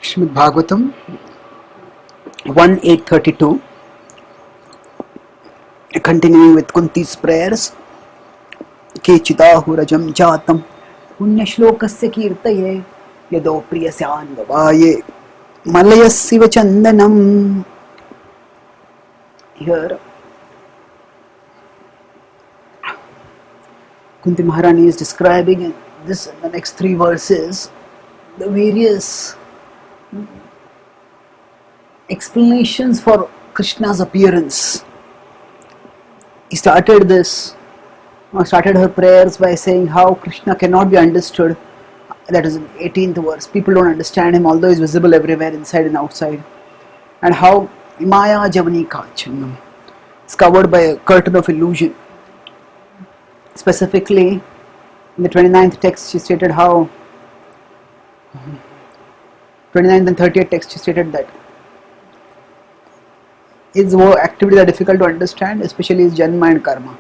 Srimad Bhagavatam 1.8.32, continuing with Kunti's prayers. Kechidahurajam jatam punya shlokasya kirtaye yado priyasanvavaye malayasiva chandanam. Here Kunti Maharani is describing in the next three verses the various explanations for Krishna's appearance. He started her prayers by saying how Krishna cannot be understood. That is in 18th verse. People don't understand him, although he is visible everywhere, inside and outside. And how Maya Javani Kachannam is covered by a curtain of illusion. Specifically, in the 29th text, she stated how 29th and 30th text, she stated that his activities are difficult to understand, especially his Janma and Karma.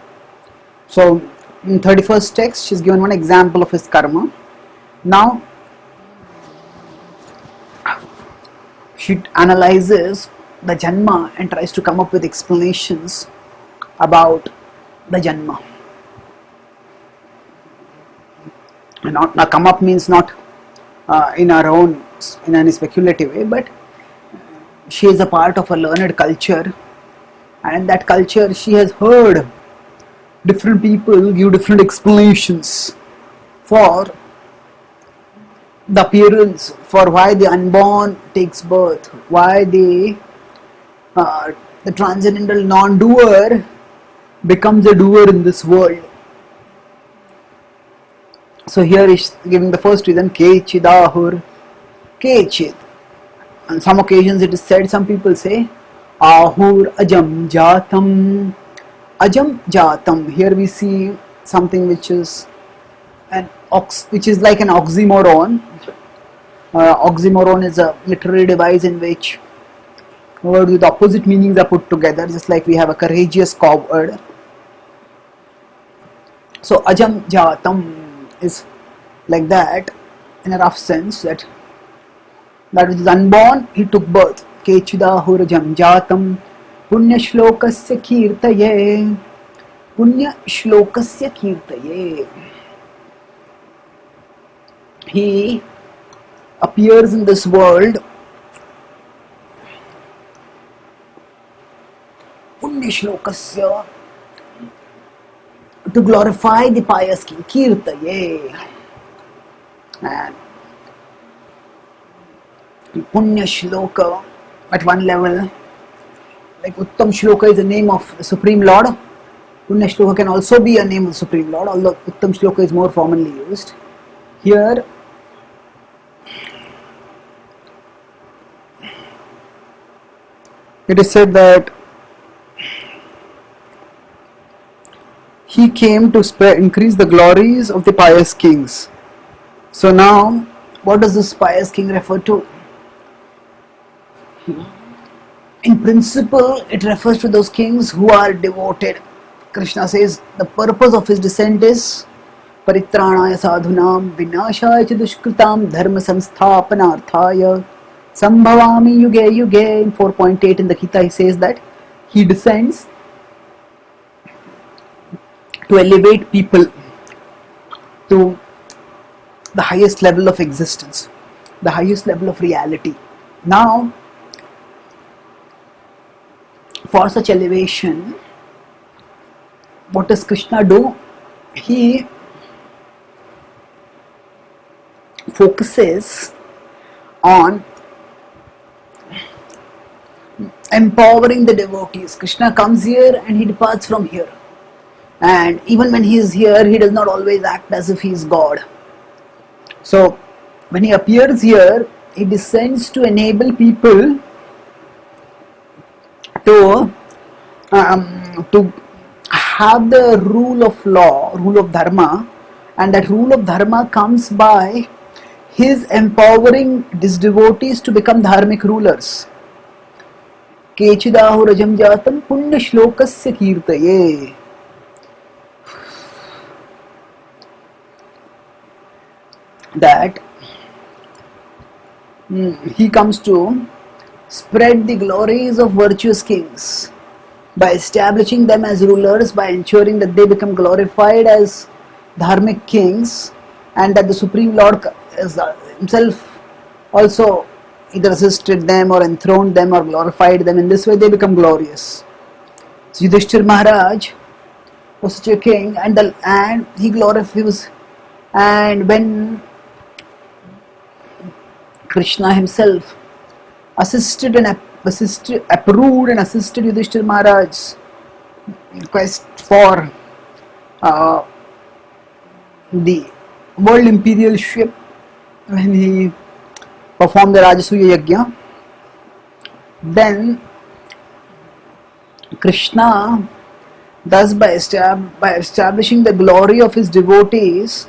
So, in 31st text, she is given one example of his Karma. Now, she analyzes the Janma and tries to come up with explanations about the Janma. And not come up means not in our own, in any speculative way, but she is a part of a learned culture, and in that culture she has heard different people give different explanations for the appearance, for why the unborn takes birth, why the transcendental non-doer becomes a doer in this world. So here is giving the first reason, Kechidahur, Kechid. On some occasions it is said, some people say, Ahur Ajam Jatam. Ajam Jatam. Here we see something which is like an oxymoron. Oxymoron is a literary device in which words with opposite meanings are put together, just like we have a courageous coward. So Ajam Jatam is like that, in a rough sense, that which is unborn, he took birth. Kechidahurajam jatam punya shlokasya kirtaye. Punya shlokasya kirtaye. He appears in this world punya shlokasya, to glorify the pious king, kirtaye. And Punya Shloka, at one level, like Uttam Shloka is the name of the Supreme Lord. Punya Shloka can also be a name of the Supreme Lord, although Uttam Shloka is more commonly used. Here, it is said that he came to increase the glories of the pious kings. So now, what does this pious king refer to? In principle, it refers to those kings who are devoted. Krishna says the purpose of his descent is Paritranaya sadhunam vinashaya dushkritam dharma samsthapanarthaya sambhavami yuge yuge. In 4.8 in the Gita, he says that he descends to elevate people to the highest level of existence, the highest level of reality. Now, for such elevation, what does Krishna do? He focuses on empowering the devotees. Krishna comes here and he departs from here. And even when he is here, he does not always act as if he is God. So, when he appears here, he descends to enable people to have the rule of law, rule of dharma, and that rule of dharma comes by his empowering his devotees to become dharmic rulers. Kechidahurajam jatam punya shlokasya kirtaye. That he comes to spread the glories of virtuous kings by establishing them as rulers, by ensuring that they become glorified as dharmic kings, and that the Supreme Lord himself also either assisted them or enthroned them or glorified them. In this way they become glorious. So Yudhishthir Maharaj was such a king, and he was, and when Krishna himself approved and assisted Yudhishthir Maharaj's quest for the world imperialship, when he performed the Rajasuya Yajna, then Krishna, thus by establishing the glory of his devotees,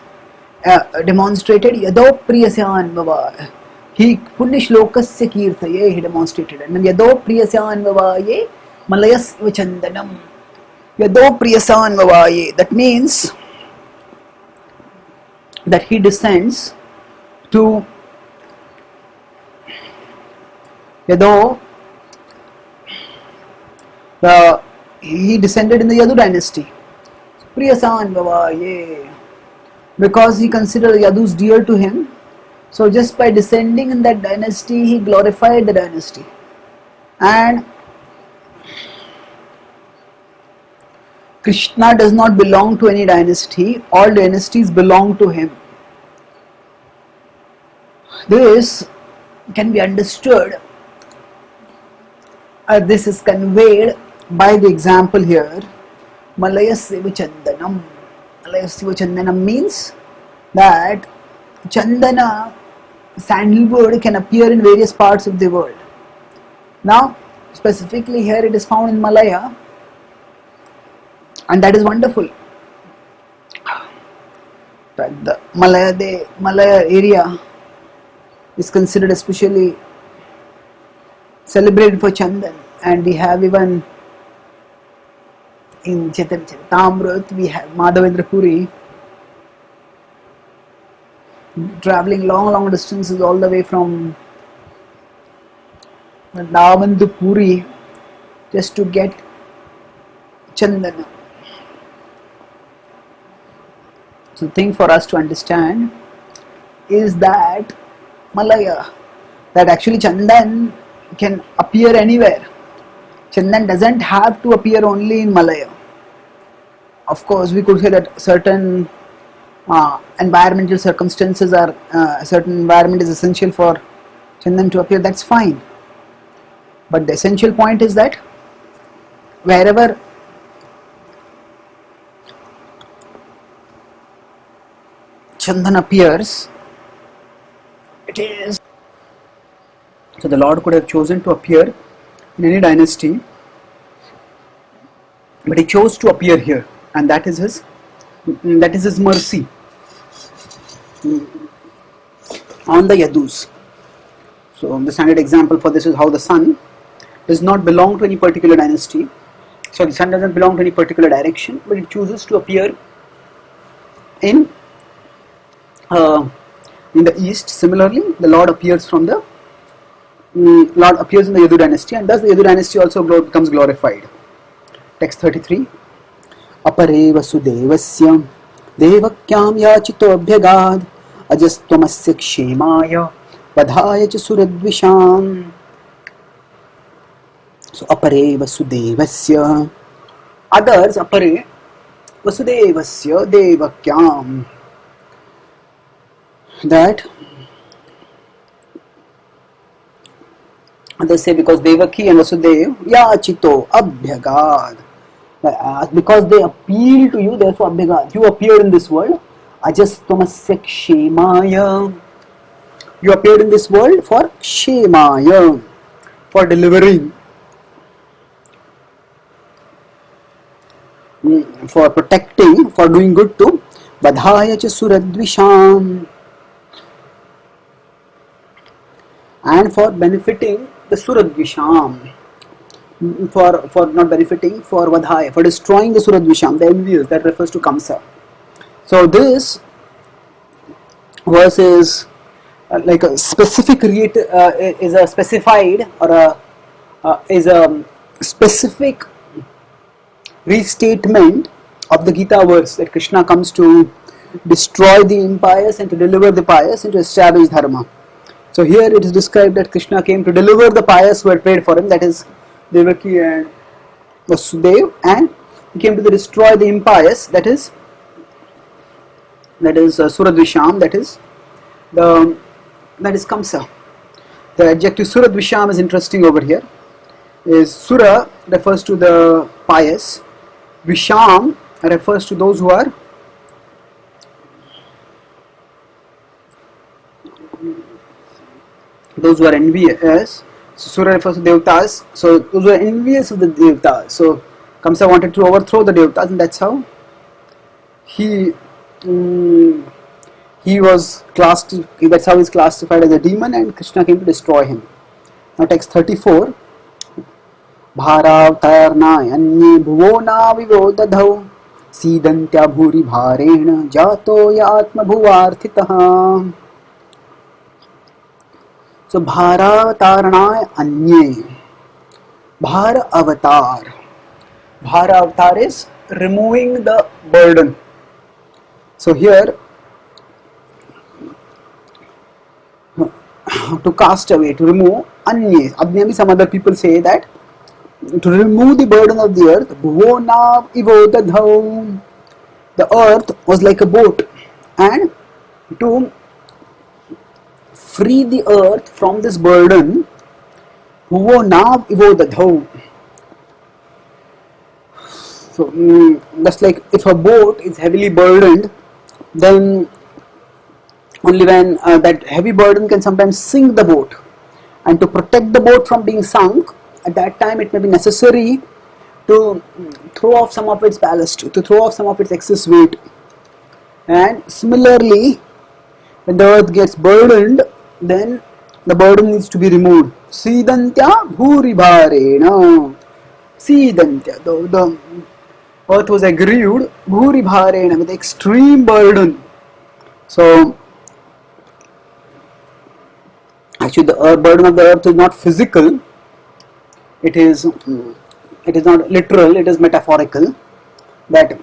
demonstrated Yadopriyasyan Vava. He Punyashlokasya Kirtaye, he demonstrated. And Yadopriyasyan Vavaye Malayas Vichandanam. Yadopriyasyan Vavaye. That means that he descends to Yado. He descended in the Yadu dynasty. Priyasan Vavaye. Because he considered Yadus dear to him, so just by descending in that dynasty, he glorified the dynasty. And Krishna does not belong to any dynasty, all dynasties belong to him. This can be understood, this is conveyed by the example here. Malayasya Vichandanam. Malayasya Vichandanam means that Chandana, sandalwood, can appear in various parts of the world. Now, specifically here it is found in Malaya, and that is wonderful. The Malaya area is considered especially celebrated for Chandan, and we have even in Chaitamrit, we have Madhavendra Puri travelling long distances all the way from Vrindavan to Puri just to get Chandana. So the thing for us to understand is that Malaya, that actually Chandan can appear anywhere. Chandan doesn't have to appear only in Malaya. Of course, we could say that certain environmental circumstances are, a certain environment is essential for Chandan to appear, that's fine. But the essential point is that wherever Chandan appears, it is. So the Lord could have chosen to appear in any dynasty, but he chose to appear here, and that is his mercy on the Yadus. So the standard example for this is how the sun does not belong to any particular dynasty. So the sun doesn't belong to any particular direction, but it chooses to appear in the east. Similarly, the Lord appears in the Yadu dynasty, and thus the Yadu dynasty also becomes glorified. Text 33. Apare vasudevasya devakyam yachito abhyagad ajastvamasya kshemaya vadhaya cha suradvisham. So apare vasudevasya, others apare vasudevasya devakyam, that others say because Devaki and Vasudev yachito abhyagad, because they appeal to you, therefore abhyagad, you appeared in this world. Ajastvamasya kshemaya, you appeared in this world for kshemaya, for delivering, for protecting, for doing good to vadhaya cha suradvisham, and for benefiting the suradvisham, for not benefiting, for vadhaya, for destroying the suradvisham, the envious, that refers to Kamsa. So this verse is like a specific is a specified or is a specific restatement of the Gita verse that Krishna comes to destroy the impious and to deliver the pious and to establish dharma. So here it is described that Krishna came to deliver the pious who had prayed for him, that is Devaki and Vasudev, and he came to destroy the impious, that is Suradvisham, that is Kamsa. The adjective Suradvisham is interesting over here. Is Sura refers to the pious, Visham refers to those who are envious. So Sura refers to Devtas, so those who are envious of the Devtas. So Kamsa wanted to overthrow the Devtas, and that's how he was classed. That's how he's classified as a demon, and Krishna came to destroy him. Now text 34. Bharavtarnaya अन्ये भुवो नाविवो दधौ सीदन्त्या भूरि भारेण जातो या आत्मभुवार्थितः. So Bharatarnaya Anye, Bhara Avatar. Bhara Avatar is removing the burden. So here, to cast away, to remove, Anye. Maybe some other people say that to remove the burden of the earth, Bhuvona Ivo Dadhau. The earth was like a boat, and to free the earth from this burden, Bhuvona Ivo Dadhau. So just like if a boat is heavily burdened, then only when that heavy burden can sometimes sink the boat, and to protect the boat from being sunk, at that time it may be necessary to throw off some of its ballast, to throw off some of its excess weight. And similarly, when the earth gets burdened, then the burden needs to be removed. Sidantya bhuri bharena. Sidantya, the earth was aggrieved, bhuri bharena, with extreme burden. So actually the burden of the earth is not physical, it is not literal, it is metaphorical. That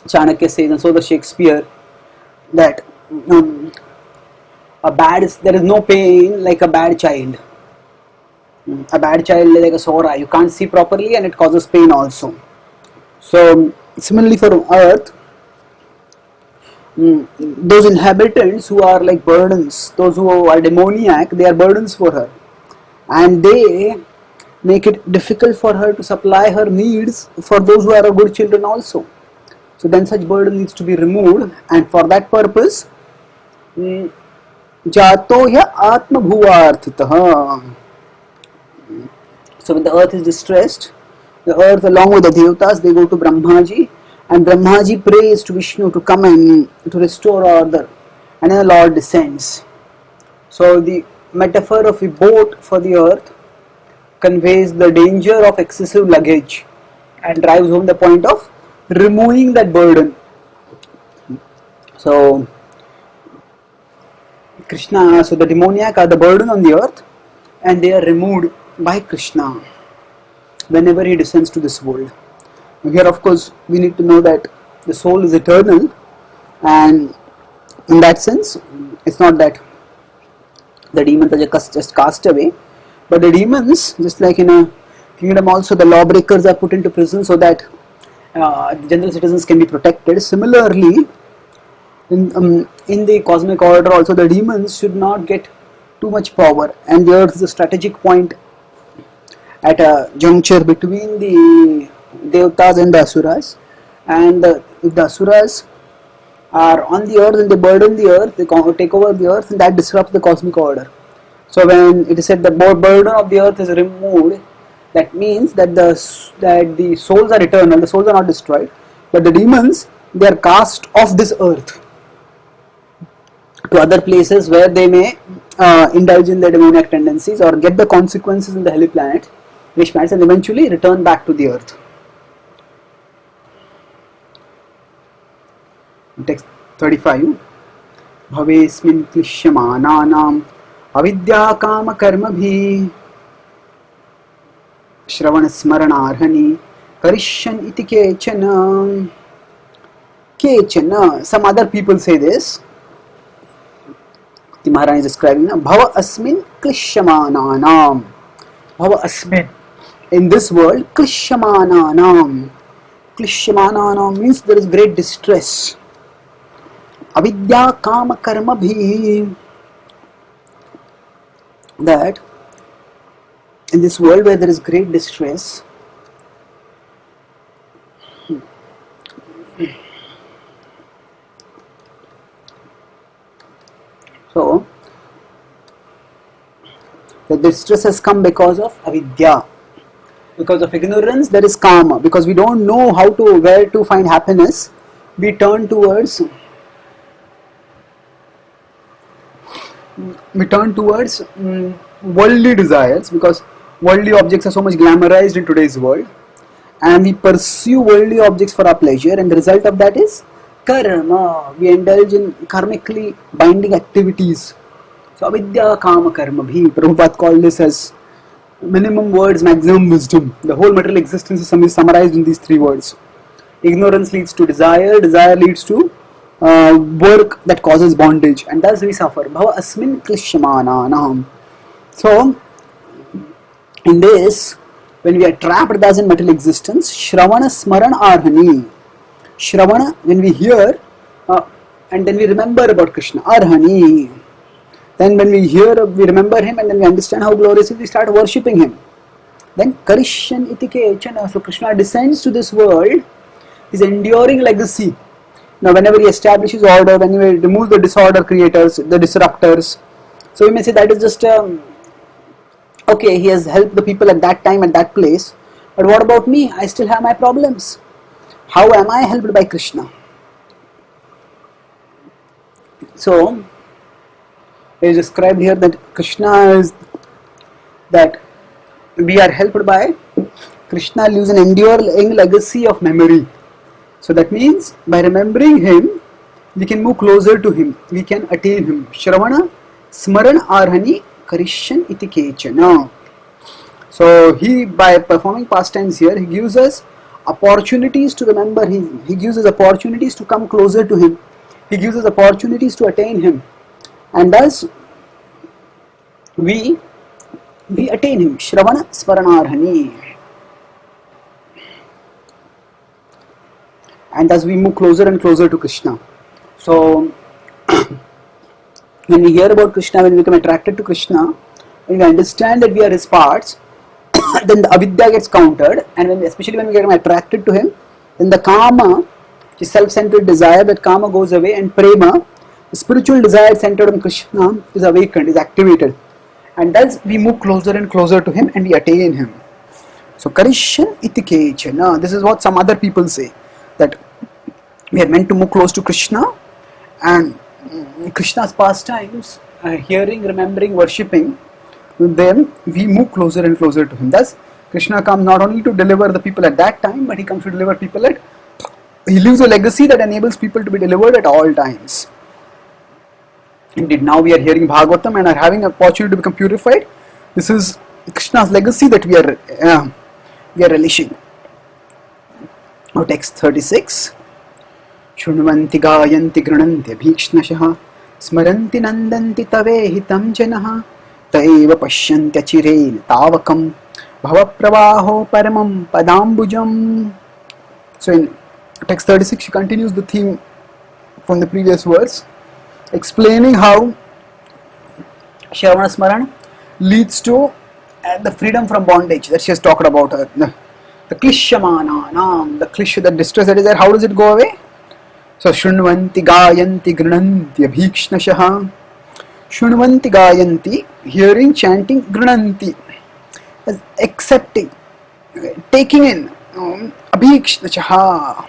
Chanakya says, and so the Shakespeare, that there is no pain like a bad child. A bad child is like a sore eye, you can't see properly and it causes pain also. So similarly for earth, those inhabitants who are like burdens, those who are demoniac, they are burdens for her, and they make it difficult for her to supply her needs for those who are good children also. So then such burden needs to be removed, and for that purpose, Jato ya Atma Bhuvarthitaha. So when the earth is distressed, the earth along with the Devtas, they go to Brahmaji, and Brahmaji prays to Vishnu to come and to restore order, and then the Lord descends. So the metaphor of a boat for the earth conveys the danger of excessive luggage and drives home the point of removing that burden. So Krishna, so the demoniac are the burden on the earth, and they are removed by Krishna whenever he descends to this world. Here of course we need to know that the soul is eternal, and in that sense it's not that the demons are just cast away, but the demons, just like in a kingdom also, the lawbreakers are put into prison so that general citizens can be protected. Similarly, in the cosmic order also, the demons should not get too much power, and the earth is a strategic point at a juncture between the Devtas and the Asuras, and if the Asuras are on the earth and they burden the earth, they take over the earth, and that disrupts the cosmic order. So when it is said the burden of the earth is removed, that means that the souls are eternal, the souls are not destroyed, but the demons, they are cast off this earth to other places where they may indulge in their demoniac tendencies or get the consequences in the heli planet, wish planets, and eventually return back to the earth. Text 35. भवेस्मिन् क्लिश्यमानानाम् अविद्या काम कर्मभिः श्रवणस्मरणार्हनि करिष्यन् इति केचन. Some other people say this. The Maharaj is describing, Bhava asmin klishyamananam. Bhava asmin. In this world, klishyamananam. Klishyamananam means there is great distress. Avidya kama karma bhi. That in this world where there is great distress, so the distress has come because of avidya. Because of ignorance there is karma. Because we don't know where to find happiness, we turn towards worldly desires, because worldly objects are so much glamorized in today's world, and we pursue worldly objects for our pleasure, and the result of that is karma. We indulge in karmically binding activities. So avidya kama karma bhi. Prabhupada called this as minimum words, maximum wisdom. The whole material existence is summarized in these three words. Ignorance leads to desire, desire leads to work that causes bondage, and thus we suffer. Bhava asmin klishyamananam. So in this, when we are trapped thus in material existence, shravana smaran arhani. Shravana, when we hear and then we remember about Krishna, arhani. Then when we hear, we remember him, and then we understand how glorious he is, we start worshipping him. Then karishyan iti kechana. So Krishna descends to this world, his enduring legacy. Now whenever he establishes order, when he removes the disorder creators, the disruptors, so we may say that is just okay, he has helped the people at that time, at that place, but what about me? I still have my problems. How am I helped by Krishna? So it is described here that Krishna is, that we are helped by Krishna leaves an enduring legacy of memory. So that means by remembering him, we can move closer to him, we can attain him. Shravana smaran arhani karishyan iti kechana. So he, by performing pastimes here, he gives us opportunities to remember him, he gives us opportunities to come closer to him, he gives us opportunities to attain him, and thus we attain him. Shravana smaranarhani. And as we move closer and closer to Krishna. So when we hear about Krishna, when we become attracted to Krishna, when we understand that we are his parts, then the avidya gets countered, and especially when we get attracted to him, then the kama, which is self-centered desire, that kama goes away, and prema, the spiritual desire centered on Krishna, is awakened, is activated, and thus we move closer and closer to him and we attain him. So karishyan iti kechana. This is what some other people say, that we are meant to move close to Krishna, and Krishna's pastimes, hearing, remembering, worshipping, with them we move closer and closer to him. Thus Krishna comes not only to deliver the people at that time, but he comes to deliver people he leaves a legacy that enables people to be delivered at all times. Indeed, now we are hearing Bhagavatam and are having an opportunity to become purified. This is Krishna's legacy that we are relishing. Now text 36. Shunvanti gayanti grananti bhikshnashah smaranti nandanti tavehitam janah taeva pashyanti achiren tavakam bhavapravaho paramam padambujam. So in text 36 she continues the theme from the previous verse, explaining how Shravana Smaran leads to the freedom from bondage that she has talked about. The klishyamananam, the distress that is there, how does it go away? So Shunvanti gayanti grananti abhikshnashah. Shunvanti gayanti, hearing, chanting, grananti, accepting, taking in, abhikshnashah,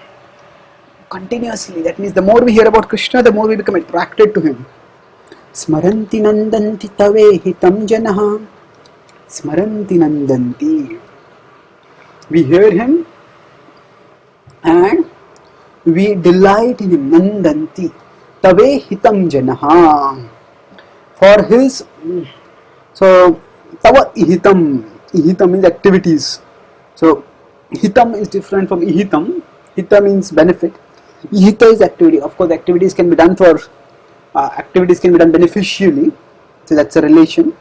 continuously. That means the more we hear about Krishna, the more we become attracted to him. Smaranti nandanti tavehitam janah. Smaranti nandanti. We hear him and we delight in him. Nandanti. Tave hitam janaha. For his, so tava ihitam. Ihitam means activities. So hitam is different from ihitam. Hita means benefit. Ihita is activity. Of course, activities can be done beneficially. So that's a relation.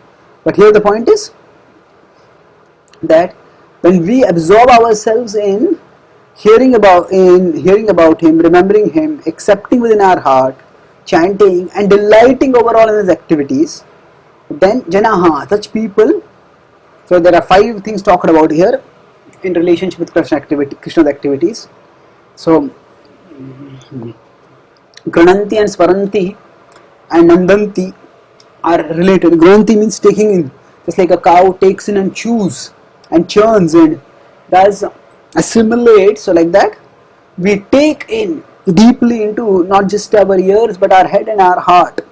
But here the point is that when we absorb ourselves in hearing about him, remembering him, accepting within our heart, chanting and delighting overall in his activities, then janaha, such people. So there are 5 things talked about here in relationship with Krishna's activities. So Grananti and Swaranti and Nandanti are related. Grananti means taking in, just like a cow takes in and chews and churns and does assimilate. So like that, we take in deeply into not just our ears but our head and our heart,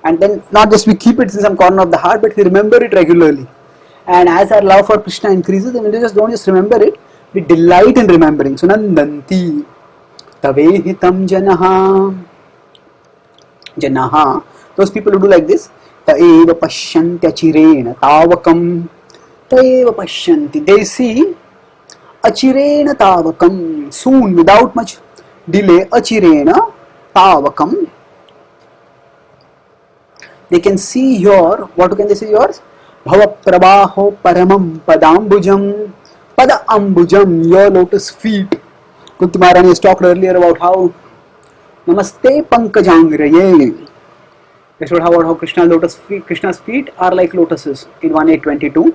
and then not just we keep it in some corner of the heart, but we remember it regularly. And as our love for Krishna increases, then we don't just remember it, we delight in remembering. So Nandanti Tavehitam Janaha, those people who do like this, Taeva Pashyanti Achirena Tavakam, Taeva Pashyanti, they see Achirena Tavakam, soon, without much delay, Achirena Tavakam. They can see your, what can they see yours? Bhava Prabaho Paramam Padambujam, Pada Ambujam, your lotus feet. Kunti Maharani has talked earlier about how Namaste Pankajangraye. They showed how Krishna's feet are like lotuses in 1.8.22.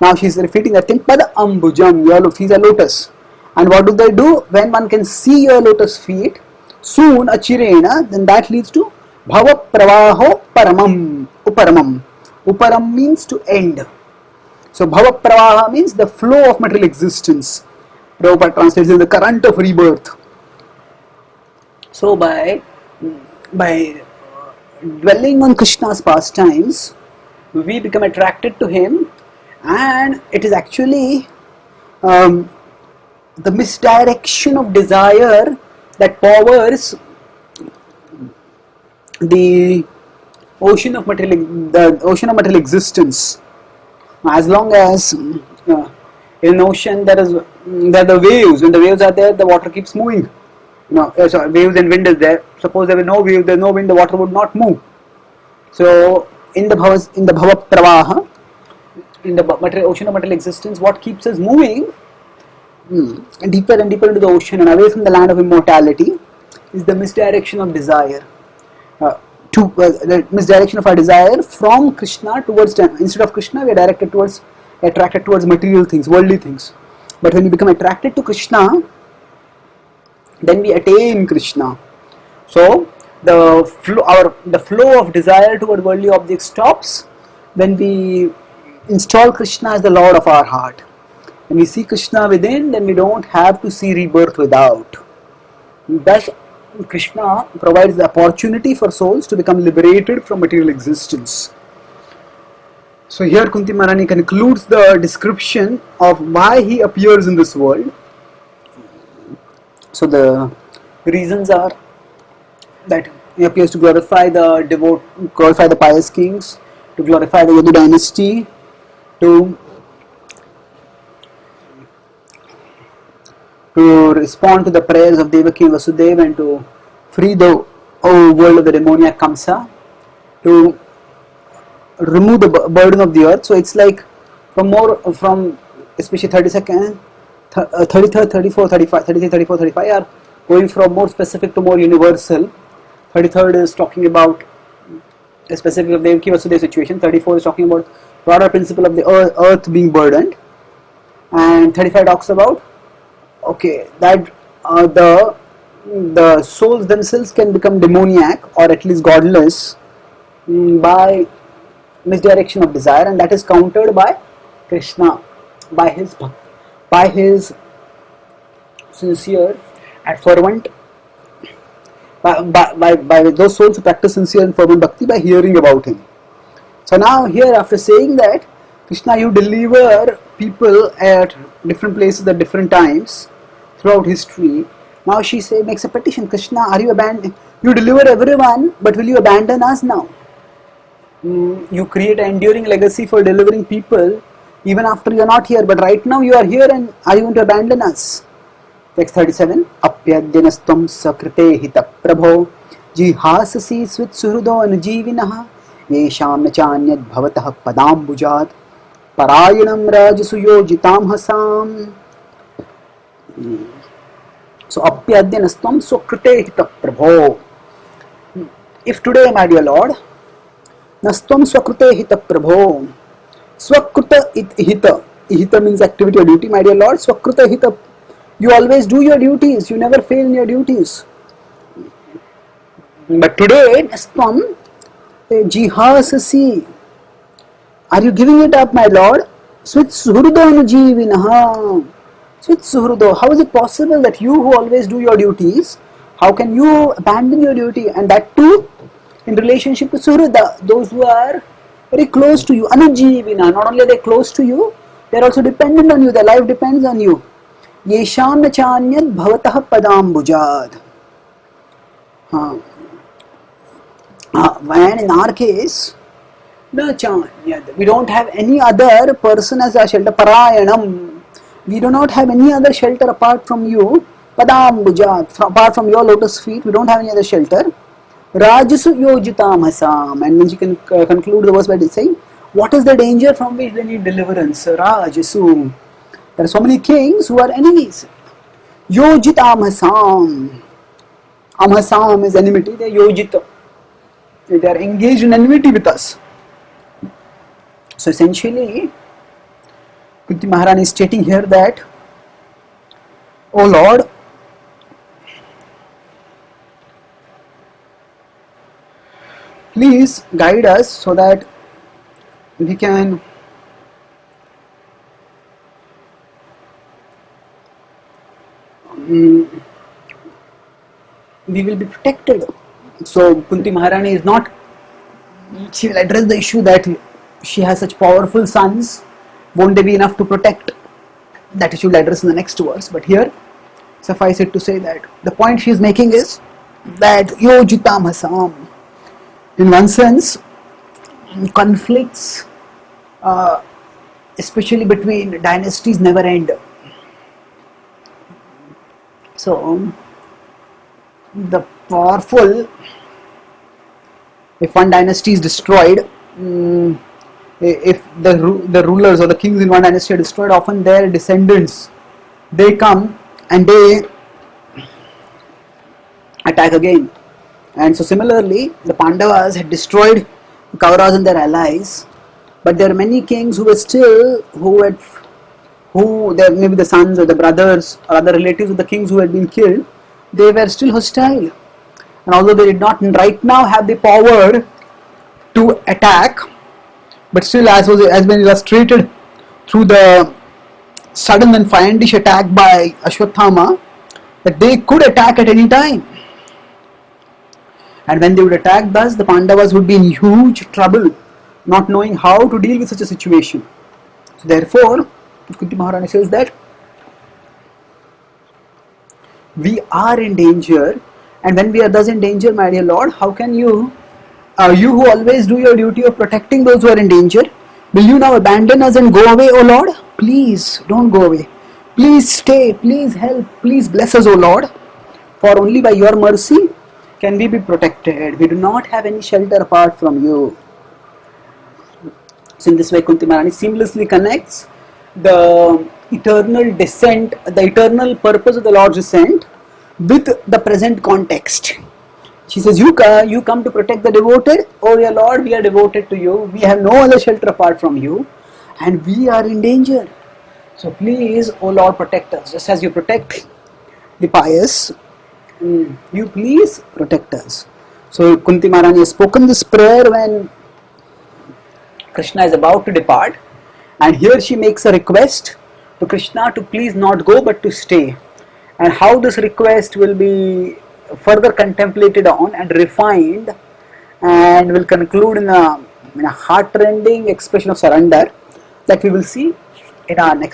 Now she is repeating that thing, Pada Ambujam, your feet are lotus. And what do they do? When one can see your lotus feet, soon Achirena, then that leads to Bhava Pravaho Paramam, Uparamam. Uparam means to end. So Bhava Pravaha means the flow of material existence. Prabhupada translates in the current of rebirth. So by dwelling on Krishna's pastimes, we become attracted to him, and it is actually the misdirection of desire that powers the ocean of material existence. As long as in an ocean there are the waves. When the waves are there, the water keeps moving. So waves and wind is there. Suppose there were no waves, there is no wind, the water would not move. So in the bhava pravaha, in the ocean of material existence, what keeps us moving deeper and deeper into the ocean and away from the land of immortality is the misdirection of desire. The misdirection of our desire from Krishna towards, instead of Krishna, we are attracted towards material things, worldly things. But when we become attracted to Krishna, then we attain Krishna. So the flow of desire toward worldly objects stops when we install Krishna as the Lord of our heart. When we see Krishna within, then we don't have to see rebirth without. Thus, Krishna provides the opportunity for souls to become liberated from material existence. So here Kunti Maharani concludes the description of why he appears in this world. So the reasons are that he appears to glorify the pious kings, to glorify the Yadu dynasty, to respond to the prayers of Devaki and Vasudeva, and to free the world of the demoniac Kamsa, to remove the burden of the earth. So it's like from especially 32nd, 33rd, 34, 35, 33, 34, 35 are going from more specific to more universal. 33rd is talking about a specific of Devaki Vasudeva situation. 34 is talking about broader principle of the earth being burdened, and 35 talks about that the souls themselves can become demoniac or at least godless by misdirection of desire, and that is countered by Krishna, by his sincere and fervent, by those souls who practice sincere and fervent bhakti by hearing about him. So now here, after saying that Krishna, you deliver people at different places at different times throughout history, Now she makes a petition, Krishna, are you you deliver everyone, but will you abandon us now? You create an enduring legacy for delivering people even after you are not here, but right now you are here, and are you going to abandon us? Text 37. Apyadyanastam sakrite hita prabho jihasasi swit suhrudo anujeevinaha yesham nachanyad bhavatah padambujat parayanam rajasu yojitam hasam. So apyadyanastam sakrite hita prabho. If today, my dear Lord, Nastam swakrute hita prabho. Swakruta hita. Hita means activity or duty, my dear Lord. Swakruta hita. You always do your duties. You never fail in your duties. But today, Nastam jihasasi. Are you giving it up, my Lord? Swit suhrudo anujivinaha. Swit suhrudo. How is it possible that you who always do your duties, how can you abandon your duty? And that too in relationship to Suhrada, those who are very close to you, Anujivina, not only are they close to you, they are also dependent on you, their life depends on you. Yesham nachanyad bhavatah padambujad. And in our case, nachanyad, we don't have any other person as our shelter, parayanam. We do not have any other shelter apart from you, padambujad, apart from your lotus feet, we don't have any other shelter. Rajasu yojitam hasam. And then she can conclude the verse by saying, what is the danger from which they need deliverance? Rajasu. There are so many kings who are enemies. Yojitam hasam. Amhasam is enmity, they are yojita. They are engaged in enmity with us. So essentially, Kunti Maharani is stating here that, O Lord, please guide us so that we can we will be protected. So Kunti Maharani is not, she will address the issue that she has such powerful sons, won't they be enough to protect? That issue will address in the next verse. But here, suffice it to say that the point she is making is that yojitam hasam. In one sense, conflicts, especially between dynasties, never end. So, the powerful, if one dynasty is destroyed, if the rulers or the kings in one dynasty are destroyed, often their descendants, they come and they attack again. And so similarly, the Pandavas had destroyed the Kauravas and their allies, but there are many kings who were still, maybe the sons or the brothers or other relatives of the kings who had been killed, they were still hostile. And although they did not right now have the power to attack, but still, as been illustrated through the sudden and fiendish attack by Ashwathama, that they could attack at any time. And when they would attack thus, the Pandavas would be in huge trouble, not knowing how to deal with such a situation. So therefore, Kunti Maharani says that we are in danger, and when we are thus in danger, my dear Lord, how can you who always do your duty of protecting those who are in danger, will you now abandon us and go away, O Lord? Please don't go away. Please stay, please help, please bless us, O Lord, for only by your mercy can we be protected. We do not have any shelter apart from you. So in this way, Kunti Maharani seamlessly connects the eternal descent, the eternal purpose of the Lord's descent with the present context. She says, you come to protect the devoted. Oh dear Lord, we are devoted to you. We have no other shelter apart from you, and we are in danger. So please, oh Lord, protect us. Just as you protect the pious, you please protect us. So Kunti Maharani has spoken this prayer when Krishna is about to depart, and here she makes a request to Krishna to please not go but to stay. And how this request will be further contemplated on and refined, and will conclude in a heart-rending expression of surrender, that we will see in our next